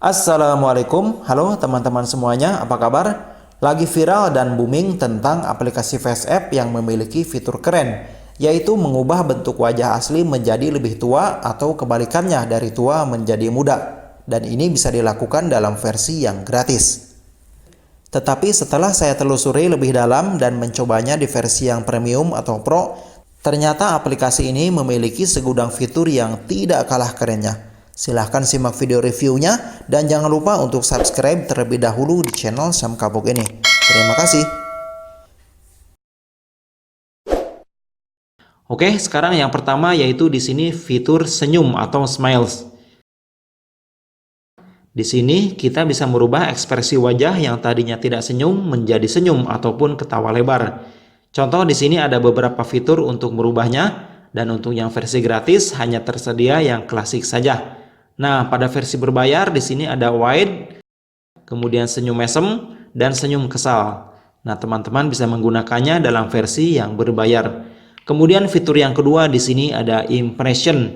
Assalamualaikum, halo teman-teman semuanya, apa kabar? Lagi viral dan booming tentang aplikasi Face App yang memiliki fitur keren, yaitu mengubah bentuk wajah asli menjadi lebih tua atau kebalikannya dari tua menjadi muda. Dan ini bisa dilakukan dalam versi yang gratis. Tetapi setelah saya telusuri lebih dalam dan mencobanya di versi yang premium atau pro, ternyata aplikasi ini memiliki segudang fitur yang tidak kalah kerennya. Silahkan simak video reviewnya dan jangan lupa untuk subscribe terlebih dahulu di channel Sam Kapuk ini. Terima kasih. Oke, sekarang yang pertama yaitu di sini fitur senyum atau smiles. Di sini kita bisa merubah ekspresi wajah yang tadinya tidak senyum menjadi senyum ataupun ketawa lebar. Contoh di sini ada beberapa fitur untuk merubahnya, dan untuk yang versi gratis hanya tersedia yang klasik saja. Nah, pada versi berbayar di sini ada wide, kemudian senyum mesem, dan senyum kesal. Nah, teman-teman bisa menggunakannya dalam versi yang berbayar. Kemudian fitur yang kedua di sini ada impression.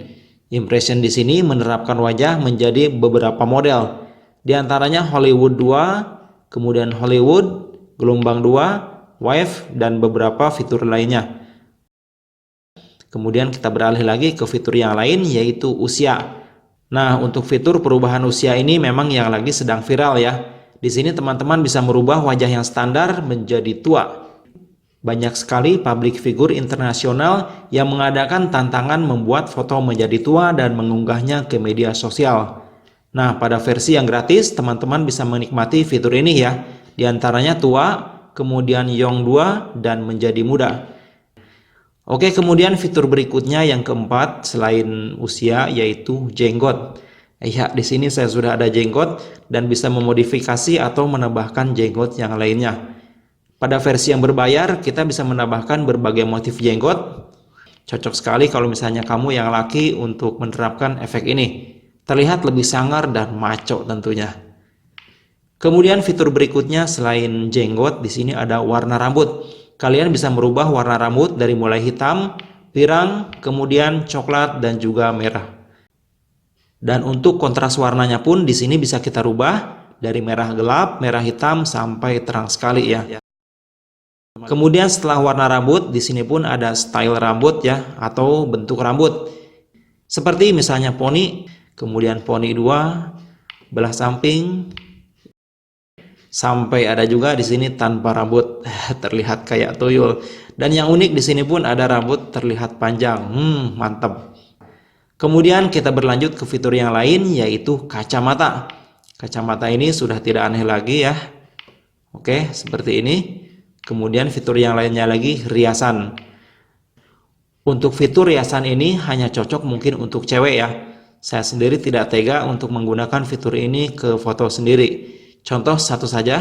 Impression di sini menerapkan wajah menjadi beberapa model. Di antaranya Hollywood 2, kemudian Hollywood, gelombang 2, wave, dan beberapa fitur lainnya. Kemudian kita beralih lagi ke fitur yang lain yaitu usia. Nah, untuk fitur perubahan usia ini memang yang lagi sedang viral ya. Di sini teman-teman bisa merubah wajah yang standar menjadi tua. Banyak sekali public figure internasional yang mengadakan tantangan membuat foto menjadi tua dan mengunggahnya ke media sosial. Nah, pada versi yang gratis teman-teman bisa menikmati fitur ini ya. Di antaranya tua, kemudian Young 2, dan menjadi muda. Oke, kemudian fitur berikutnya yang keempat selain usia yaitu jenggot. Ya, di sini saya sudah ada jenggot dan bisa memodifikasi atau menambahkan jenggot yang lainnya. Pada versi yang berbayar kita bisa menambahkan berbagai motif jenggot. Cocok sekali kalau misalnya kamu yang laki untuk menerapkan efek ini. Terlihat lebih sangar dan maco tentunya. Kemudian fitur berikutnya selain jenggot di sini ada warna rambut. Kalian bisa merubah warna rambut dari mulai hitam, pirang, kemudian coklat dan juga merah. Dan untuk kontras warnanya pun di sini bisa kita rubah dari merah gelap, merah hitam sampai terang sekali ya. Kemudian setelah warna rambut di sini pun ada style rambut ya atau bentuk rambut. Seperti misalnya poni, kemudian poni 2, belah samping, sampai ada juga di sini tanpa rambut, terlihat kayak tuyul. Dan yang unik di sini pun ada rambut terlihat panjang, mantap. Kemudian kita berlanjut ke fitur yang lain yaitu kacamata. Kacamata ini sudah tidak aneh lagi ya. Oke, seperti ini. Kemudian fitur yang lainnya lagi riasan. Untuk fitur riasan ini hanya cocok mungkin untuk cewek ya. Saya sendiri tidak tega untuk menggunakan fitur ini ke foto sendiri. Contoh satu saja.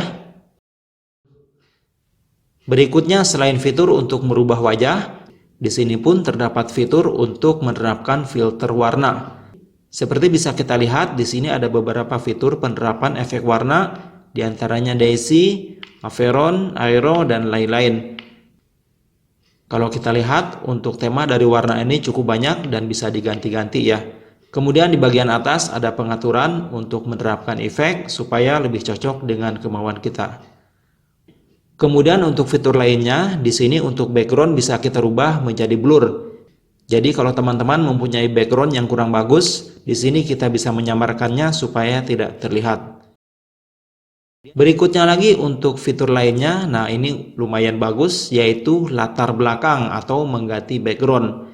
Berikutnya selain fitur untuk merubah wajah, di sini pun terdapat fitur untuk menerapkan filter warna. Seperti bisa kita lihat di sini ada beberapa fitur penerapan efek warna, di antaranya Daisy, Averon, Aero, dan lain-lain. Kalau kita lihat untuk tema dari warna ini cukup banyak dan bisa diganti-ganti ya. Kemudian di bagian atas ada pengaturan untuk menerapkan efek supaya lebih cocok dengan kemauan kita. Kemudian untuk fitur lainnya, di sini untuk background bisa kita rubah menjadi blur. Jadi kalau teman-teman mempunyai background yang kurang bagus, di sini kita bisa menyamarkannya supaya tidak terlihat. Berikutnya lagi untuk fitur lainnya, nah ini lumayan bagus yaitu latar belakang atau mengganti background.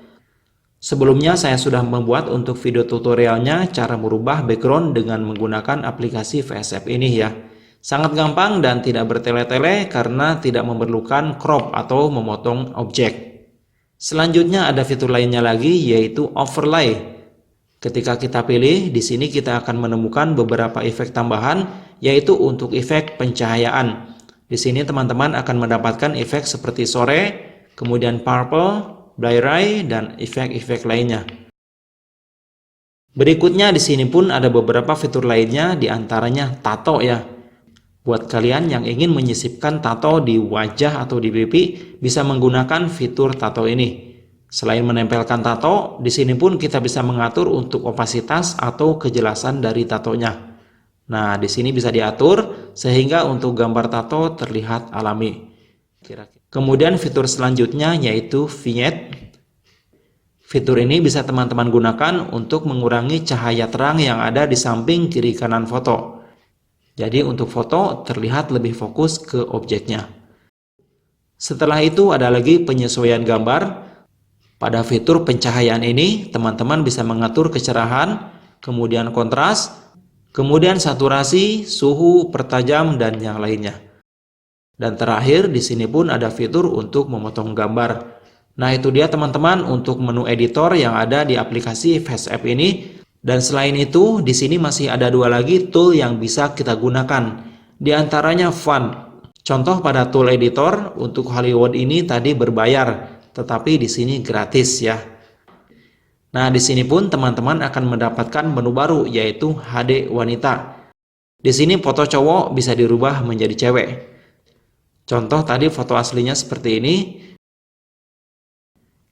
Sebelumnya saya sudah membuat untuk video tutorialnya cara merubah background dengan menggunakan aplikasi Face App ini ya. Sangat gampang dan tidak bertele-tele karena tidak memerlukan crop atau memotong objek. Selanjutnya ada fitur lainnya lagi yaitu overlay. Ketika kita pilih, di sini kita akan menemukan beberapa efek tambahan yaitu untuk efek pencahayaan. Di sini teman-teman akan mendapatkan efek seperti sore, kemudian purple, blurry, dan efek-efek lainnya. Berikutnya di sini pun ada beberapa fitur lainnya, di antaranya tato ya. Buat kalian yang ingin menyisipkan tato di wajah atau di pipi, bisa menggunakan fitur tato ini. Selain menempelkan tato, di sini pun kita bisa mengatur untuk opasitas atau kejelasan dari tatonya. Nah, di sini bisa diatur sehingga untuk gambar tato terlihat alami. Kemudian fitur selanjutnya yaitu vignette. Fitur ini bisa teman-teman gunakan untuk mengurangi cahaya terang yang ada di samping kiri kanan foto. Jadi untuk foto terlihat lebih fokus ke objeknya. Setelah itu ada lagi penyesuaian gambar. Pada fitur pencahayaan ini, teman-teman bisa mengatur kecerahan, kemudian kontras, kemudian saturasi, suhu, pertajam, dan yang lainnya. Dan terakhir di sini pun ada fitur untuk memotong gambar. Nah, itu dia teman-teman untuk menu editor yang ada di aplikasi FaceApp ini. Dan selain itu, di sini masih ada dua lagi tool yang bisa kita gunakan. Di antaranya font. Contoh pada tool editor untuk Hollywood ini tadi berbayar, tetapi di sini gratis ya. Nah, di sini pun teman-teman akan mendapatkan menu baru yaitu HD wanita. Di sini foto cowok bisa dirubah menjadi cewek. Contoh tadi foto aslinya seperti ini.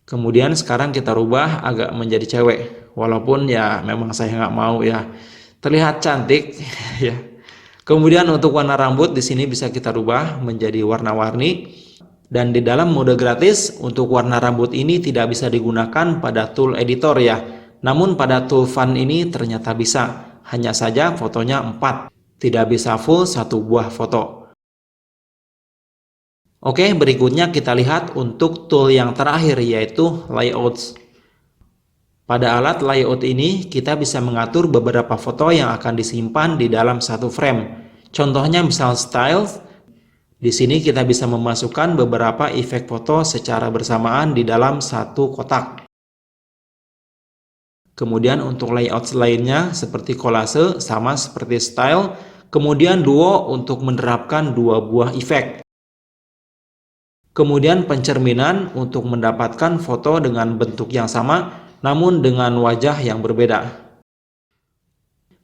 Kemudian sekarang kita rubah agak menjadi cewek. Walaupun ya memang saya nggak mau ya. Terlihat cantik ya. Kemudian untuk warna rambut di sini bisa kita rubah menjadi warna-warni. Dan di dalam mode gratis untuk warna rambut ini tidak bisa digunakan pada tool editor ya. Namun pada tool font ini ternyata bisa. Hanya saja fotonya 4. Tidak bisa full satu buah foto. Oke, berikutnya kita lihat untuk tool yang terakhir yaitu layouts. Pada alat layout ini kita bisa mengatur beberapa foto yang akan disimpan di dalam satu frame. Contohnya misal styles. Di sini kita bisa memasukkan beberapa efek foto secara bersamaan di dalam satu kotak. Kemudian untuk layout lainnya seperti kolase sama seperti style. Kemudian duo untuk menerapkan dua buah efek. Kemudian pencerminan untuk mendapatkan foto dengan bentuk yang sama namun dengan wajah yang berbeda.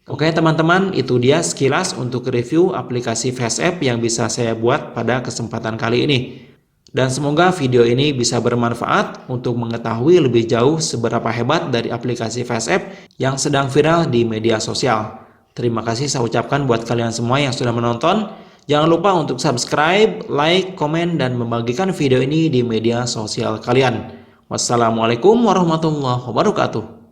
Oke teman-teman, itu dia sekilas untuk review aplikasi FaceApp yang bisa saya buat pada kesempatan kali ini. Dan semoga video ini bisa bermanfaat untuk mengetahui lebih jauh seberapa hebat dari aplikasi FaceApp yang sedang viral di media sosial. Terima kasih saya ucapkan buat kalian semua yang sudah menonton. Jangan lupa untuk subscribe, like, komen, dan membagikan video ini di media sosial kalian. Wassalamualaikum warahmatullahi wabarakatuh.